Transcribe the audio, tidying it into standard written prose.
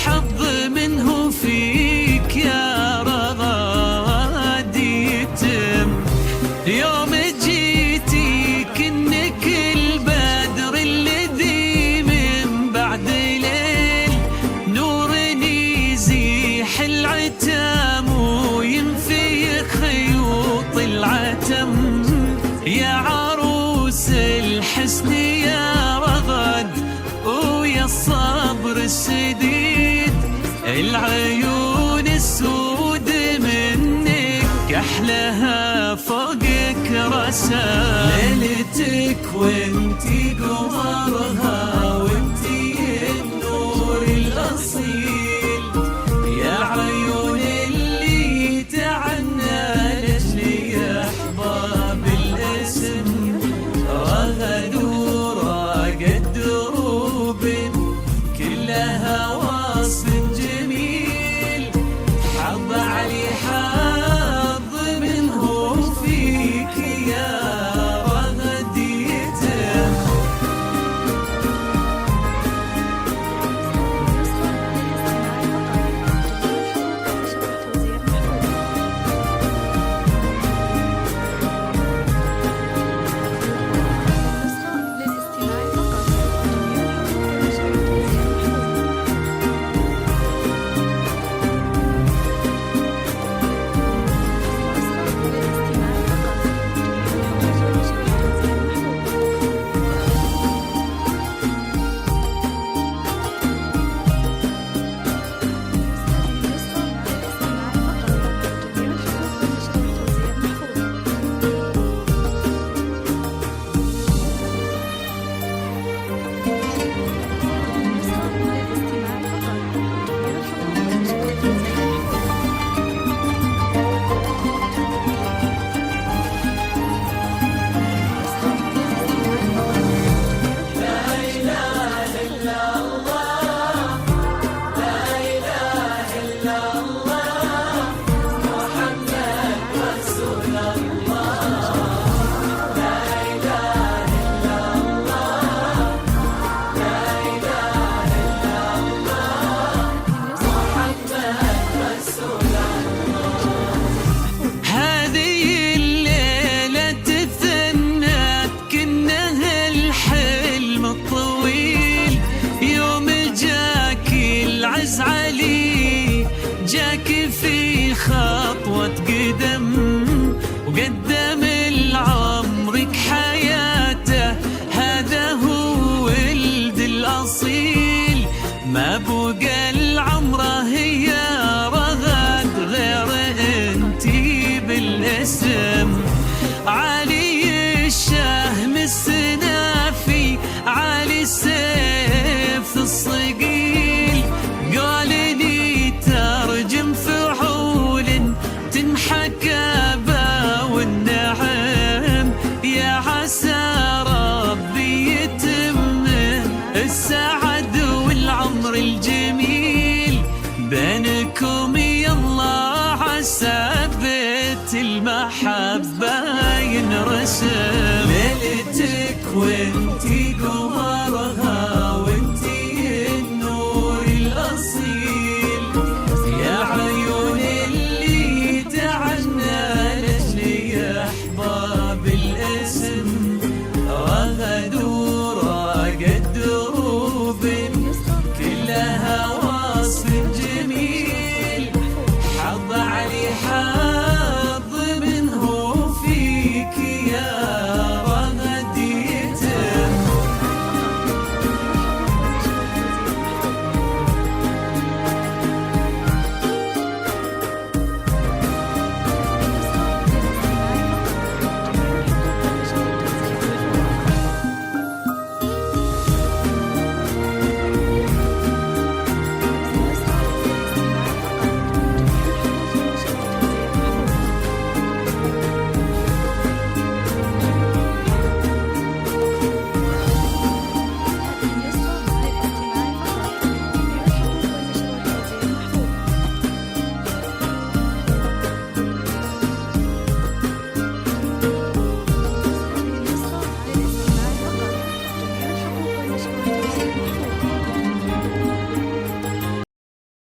حظ منه فيك يا رغد يتم. يوم جيتي كنك البدر الذي من بعد ليل نور يزيح العتام وينفي خيوط العتم. يا عروس الحسن يا رغد ويا الصبر الشديد، العيون السود منك أحلها فوقك رسام. ليلتك وانتي قمرها وانتي النور الأصيل، يا عيون اللي يتعنى لجلي أحباب الاسم. رغد وراقد دروب كلها وصف جميل، حظ علي حظ منه فيك يا رغد يتم. جاك في خطوة قدم وقدم لعمرك حياته، هذا هو ولد الأصيل. ما بقى العمره هي رغد غير انتي بالاسم. علي الشهم السنافي علي سيف الصقيل، قالني ترجم فعول تنحكى با والنعم. يا عسى ربي يتم السعد والعمر الجميل بينكم، يلا عسى بيت المحبة ينرسم. ليلتك وانتي قمرها